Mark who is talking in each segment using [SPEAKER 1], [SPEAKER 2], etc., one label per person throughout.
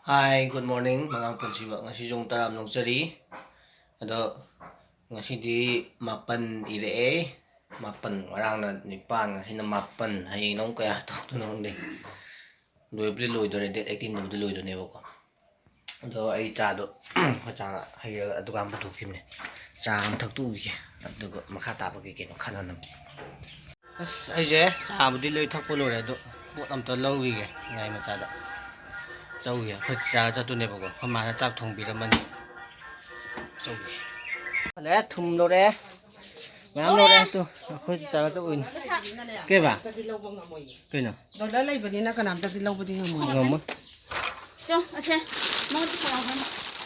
[SPEAKER 1] Hi, good morning mga punsiba. Ngasi yung taram nung sari. Ado ngasi di mapan ire mapan warang na nipan ngasi na mapan hay nong kaya to nong de. Loy bli loy do de 18 do loy do ne ko. Ado ai cha do ko cha hay adu kam bu kim ne. Cha am thak tu gi. Adu ko makha ta ba gi no khana nam. As ai je cha bu di loy thak po lo re do. Bot am to lo gi ge ngai ma cha da. Châu kìa, cha cha tôi này bảo có mà cha thùng bị làm ăn châu kìa lẽ thùng đâu đấy ngắm đâu đấy tôi khơi cha châu ơi cái bà cái nào
[SPEAKER 2] rồi lấy lấy bên này cái làm ta thì lâu bên này
[SPEAKER 1] ngầm á
[SPEAKER 3] Cho, xe, mau đi vào không?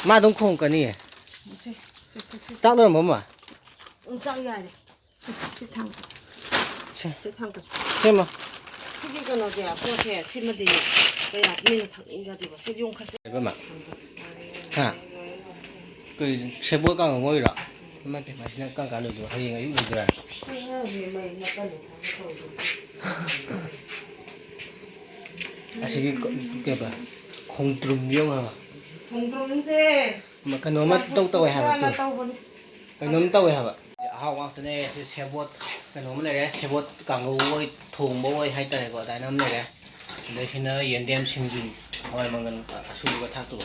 [SPEAKER 1] mà đông không cái này chắc đâu mà mà
[SPEAKER 2] chắc vậy này thằng cái
[SPEAKER 1] xem mà
[SPEAKER 2] cái nó gì à có thể xem mà đi cái à nên thằng in ra đi vào sẽ dùng khăn
[SPEAKER 1] cái mà ha cái xe búa càng ở ngôi rồi mà thì mà xin càng càng được rồi hay ngày được rồi cái bà không trùng nhiều hả
[SPEAKER 2] không trùng chứ
[SPEAKER 1] mà cái nó mất tàu hả cái nó tàu hả hao quá thế này xe búa cái nó mới này xe búa càng ngôi thùng bôi hay tay gọi tại năm này đấy đây khi nó yên đem sinh dùng rồi mà gần xung quanh thác tủ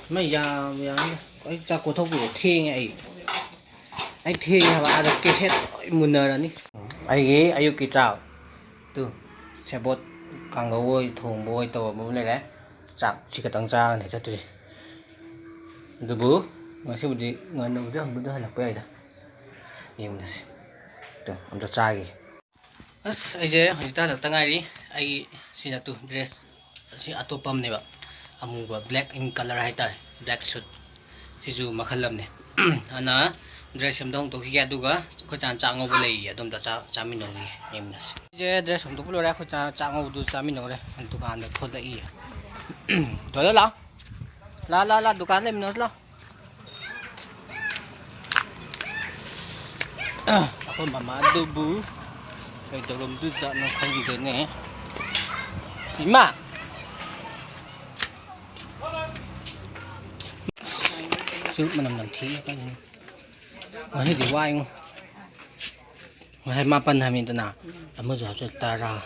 [SPEAKER 1] mấy giờ cái cha cổ thốc của thi ngay anh thi hả bà được cái xe muốn nở đi ai ghé ai yêu cái chảo từ xe bốt càng ngồi thùng bôi tàu bố này đấy chạm chỉ cái tăng ra này cho tôi từ bố mà xem gì người nào bữa hay là cái đó em này từ ông cho trai gì ai je hojita latangai ri ai sina tu dress si atopam ne ba amuba black in color haitar black suit siju makhalam ne ana dress sam dong to hi aduga ko chan cha ngo bolei adom da cha min no ri emna je dress sam to pulo ra ko cha ngo du cha min no re dukan da khol da i to la dukan le min no la ako mama dubu cái đầu lông tư sợ nó không gì thế này tí mà chút mà nằm thí cái gì mà hết thì quay không mà hay ma pan hay mình tên nào mới giờ cho ta ra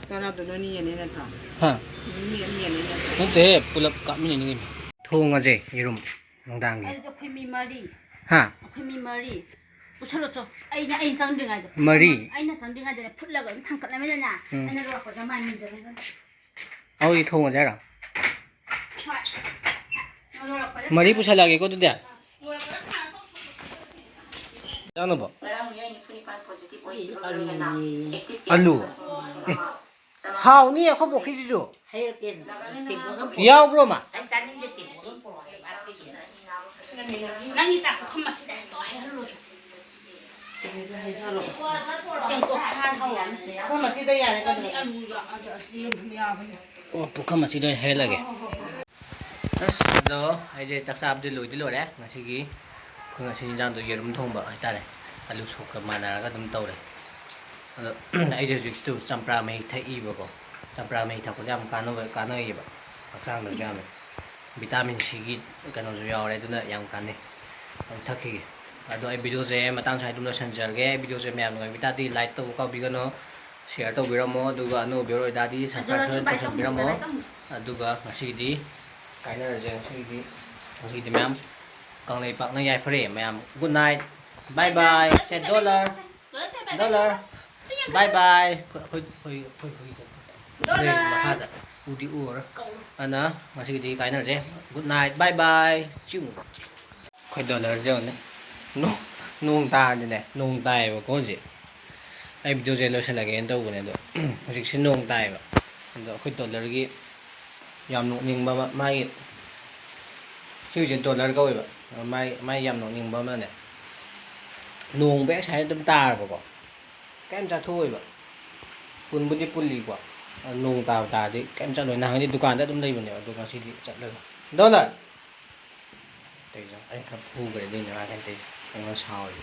[SPEAKER 2] tụi nó nhảy này là thằng
[SPEAKER 1] hả
[SPEAKER 2] nhảy này
[SPEAKER 1] không thế bù lập cắm như này thùng cái gì 이름 농당 gì hả
[SPEAKER 3] 부처로서 아이나 상등하다
[SPEAKER 1] 머리
[SPEAKER 3] 아이나 상등하다 풀라고 탕끌라면 되냐 아이나 로고 가만히 있는 줄
[SPEAKER 1] 어이 thùng cái gì à 머리 부살라게 거도 돼 짜는 거 알루 hào nè không bộ cái gì rồi bro mà
[SPEAKER 3] 랑이 싹 컴마치 또 해로 줘
[SPEAKER 2] không mà chỉ đây này con
[SPEAKER 1] bukan masih ada hell lagi. Hello, aja caksa abdul di luar ya, ngasih gini, aku ngasih jangan tuh yerum thong bah, kita deh, alu suka mana kan tem tahu deh. Aja itu campur mei thai ibu kok, campur mei thak jam kano ibu, aksang tuh jam, vitamin C kan udah jauh itu na yang kan nih, thak gini. Aduh, video saya matang saya dulu senjal ge, video saya memang nggak minta di like tuh kau bikin no, share tuh biar mo, juga no biar tadi subscribe tuh biar mo, juga ngasih di, kayaknya aja ngasih di memang, kalau lepak no ya free, memang good night, bye bye, say dollar, bye bye, đây makada, udi ur, ana ngasih di kayaknya aja, good night, bye bye, cium, kau dollar aja nih. Nung ta như này nung tay và có gì ai video này sẽ là cái đâu của này được mình sẽ nung tay và rồi khi tôi lấy cái yam nung nhưng mà mai chứ chuyện tôi lấy câu vậy mai yam nung nhưng mà này nung bé sai tấm ta rồi cái em ra thôi vậy pun budi puli quá nung tàu ta đi cái em ra nồi nàng đi dukaan đã tấm đây mình nhớ dukaan xí đi chặt lên đó là đây rồi anh thắp phu cái đây là anh thấy anh nó sao rồi